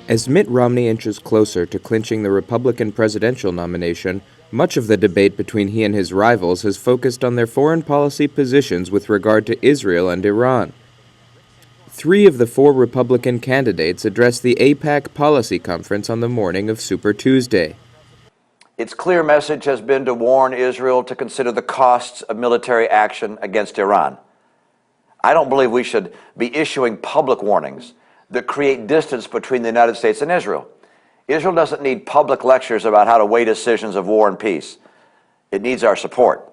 As Mitt Romney inches closer to clinching the Republican presidential nomination, much of the debate between he and his rivals has focused on their foreign policy positions with regard to Israel and Iran. 3 of the 4 Republican candidates addressed the AIPAC Policy Conference on the morning of Super Tuesday. Its clear message has been to warn Israel to consider the costs of military action against Iran. I don't believe we should be issuing public warnings that create distance between the United States and Israel. Israel doesn't need public lectures about how to weigh decisions of war and peace. It needs our support.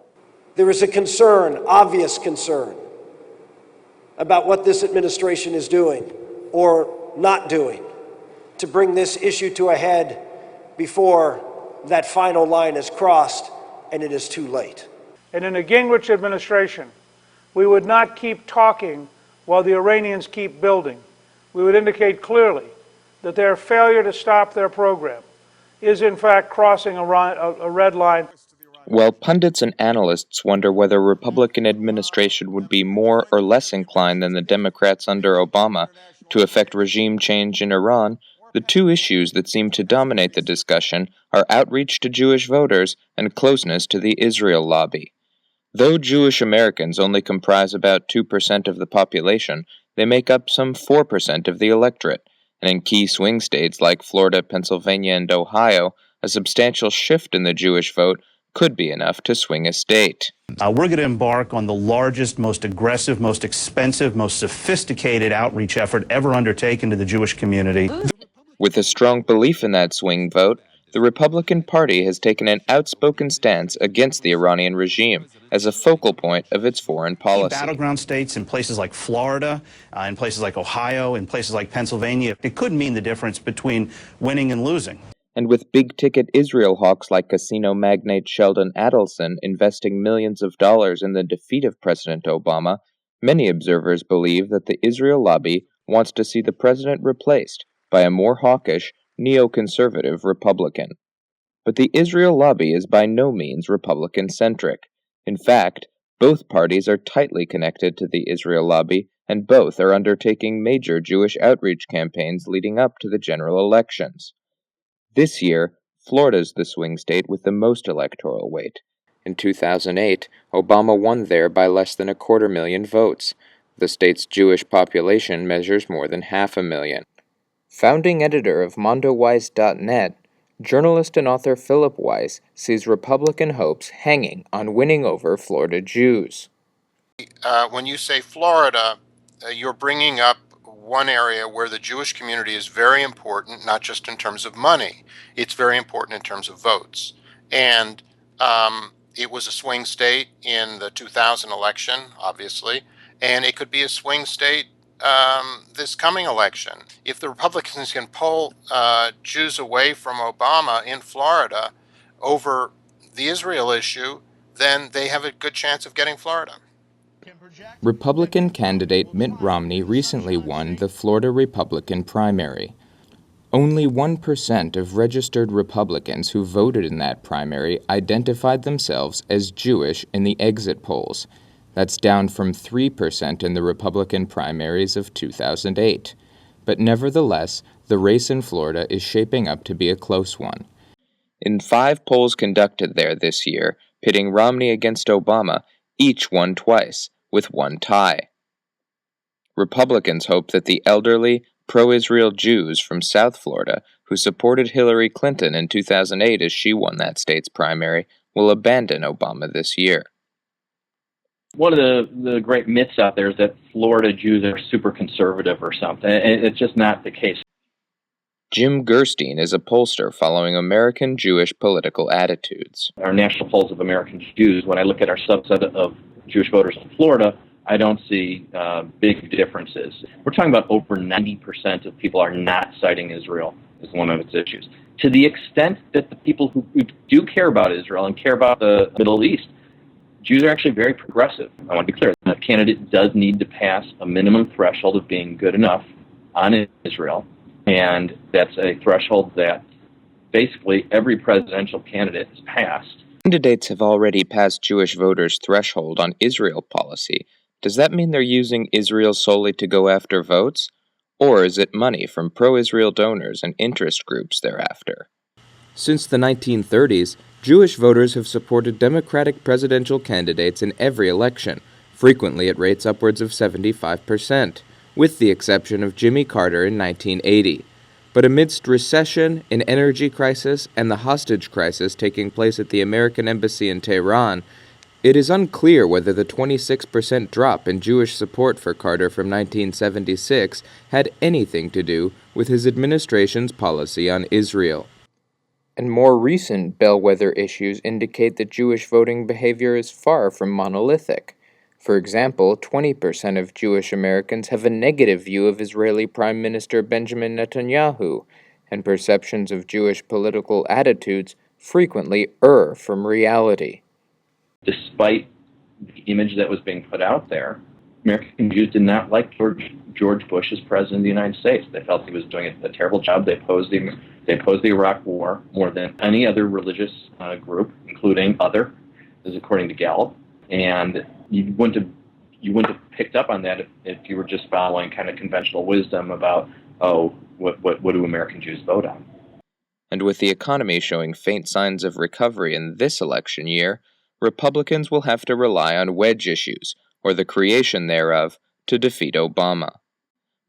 There is a concern, obvious concern, about what this administration is doing or not doing to bring this issue to a head before that final line is crossed and it is too late. And in a Gingrich administration, we would not keep talking while the Iranians keep building. We would indicate clearly that their failure to stop their program is in fact crossing a red line. While pundits and analysts wonder whether a Republican administration would be more or less inclined than the Democrats under Obama to effect regime change in Iran, the 2 issues that seem to dominate the discussion are outreach to Jewish voters and closeness to the Israel lobby. Though Jewish Americans only comprise about 2% of the population, they make up some 4% of the electorate, and in key swing states like Florida, Pennsylvania, and Ohio, a substantial shift in the Jewish vote could be enough to swing a state. We're going to embark on the largest, most aggressive, most expensive, most sophisticated outreach effort ever undertaken to the Jewish community. With a strong belief in that swing vote, the Republican Party has taken an outspoken stance against the Iranian regime as a focal point of its foreign policy. Battleground states in places like Florida, in places like Ohio, in places like Pennsylvania, it could mean the difference between winning and losing. And with big-ticket Israel hawks like casino magnate Sheldon Adelson investing millions of dollars in the defeat of President Obama, many observers believe that the Israel lobby wants to see the president replaced by a more hawkish, neoconservative Republican. But the Israel lobby is by no means Republican-centric. In fact, both parties are tightly connected to the Israel lobby, and both are undertaking major Jewish outreach campaigns leading up to the general elections. This year, Florida's the swing state with the most electoral weight. In 2008, Obama won there by less than 250,000 votes. The state's Jewish population measures more than 500,000. Founding editor of MondoWeiss.net, journalist and author Philip Weiss sees Republican hopes hanging on winning over Florida Jews. When you say Florida, you're bringing up one area where the Jewish community is very important, not just in terms of money. It's very important in terms of votes. And it was a swing state in the 2000 election, obviously, and it could be a swing state this coming election. If the Republicans can pull Jews away from Obama in Florida over the Israel issue, then they have a good chance of getting Florida. Republican candidate Mitt Romney recently won the Florida Republican primary. Only 1% of registered Republicans who voted in that primary identified themselves as Jewish in the exit polls. That's down from 3% in the Republican primaries of 2008. But nevertheless, the race in Florida is shaping up to be a close one. In 5 polls conducted there this year, pitting Romney against Obama, each won twice, with 1 tie. Republicans hope that the elderly, pro-Israel Jews from South Florida, who supported Hillary Clinton in 2008 as she won that state's primary, will abandon Obama this year. One of the great myths out there is that Florida Jews are super conservative or something. It's just not the case. Jim Gerstein is a pollster following American Jewish political attitudes. Our national polls of American Jews, when I look at our subset of Jewish voters in Florida, I don't see big differences. We're talking about over 90% of people are not citing Israel as one of its issues. To the extent that the people who do care about Israel and care about the Middle East, Jews are actually very progressive. I want to be clear, a candidate does need to pass a minimum threshold of being good enough on Israel, and that's a threshold that basically every presidential candidate has passed. Candidates have already passed Jewish voters' threshold on Israel policy. Does that mean they're using Israel solely to go after votes? Or is it money from pro-Israel donors and interest groups thereafter? Since the 1930s, Jewish voters have supported Democratic presidential candidates in every election, frequently at rates upwards of 75%, with the exception of Jimmy Carter in 1980. But amidst recession, an energy crisis, and the hostage crisis taking place at the American Embassy in Tehran, it is unclear whether the 26% drop in Jewish support for Carter from 1976 had anything to do with his administration's policy on Israel. And more recent bellwether issues indicate that Jewish voting behavior is far from monolithic. For example, 20% of Jewish Americans have a negative view of Israeli Prime Minister Benjamin Netanyahu, and perceptions of Jewish political attitudes frequently err from reality. Despite the image that was being put out there, American Jews did not like George Bush as president of the United States. They felt he was doing a terrible job. They opposed the Iraq War more than any other religious group, including other, as according to Gallup. And you wouldn't have picked up on that if you were just following kind of conventional wisdom about, what do American Jews vote on? And with the economy showing faint signs of recovery in this election year, Republicans will have to rely on wedge issues, or the creation thereof, to defeat Obama.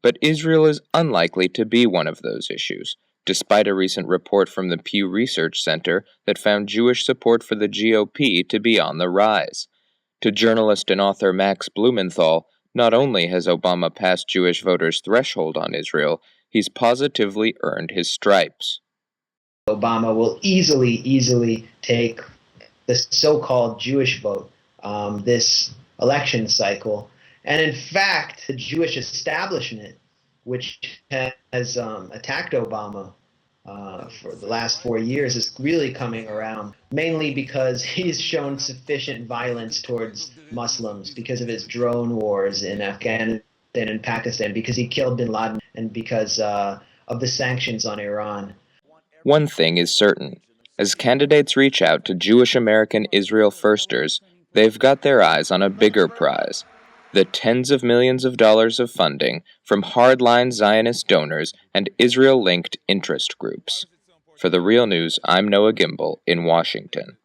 But Israel is unlikely to be one of those issues, despite a recent report from the Pew Research Center that found Jewish support for the GOP to be on the rise. To journalist and author Max Blumenthal, not only has Obama passed Jewish voters' threshold on Israel, he's positively earned his stripes. Obama will easily take the so-called Jewish vote this election cycle. And in fact, the Jewish establishment, which has attacked Obama for the last 4 years, is really coming around, mainly because he's shown sufficient violence towards Muslims because of his drone wars in Afghanistan and Pakistan, because he killed bin Laden, and because of the sanctions on Iran. One thing is certain. As candidates reach out to Jewish American Israel firsters, they've got their eyes on a bigger prize: the tens of millions of dollars of funding from hardline Zionist donors and Israel-linked interest groups. For The Real News, I'm Noah Gimbel in Washington.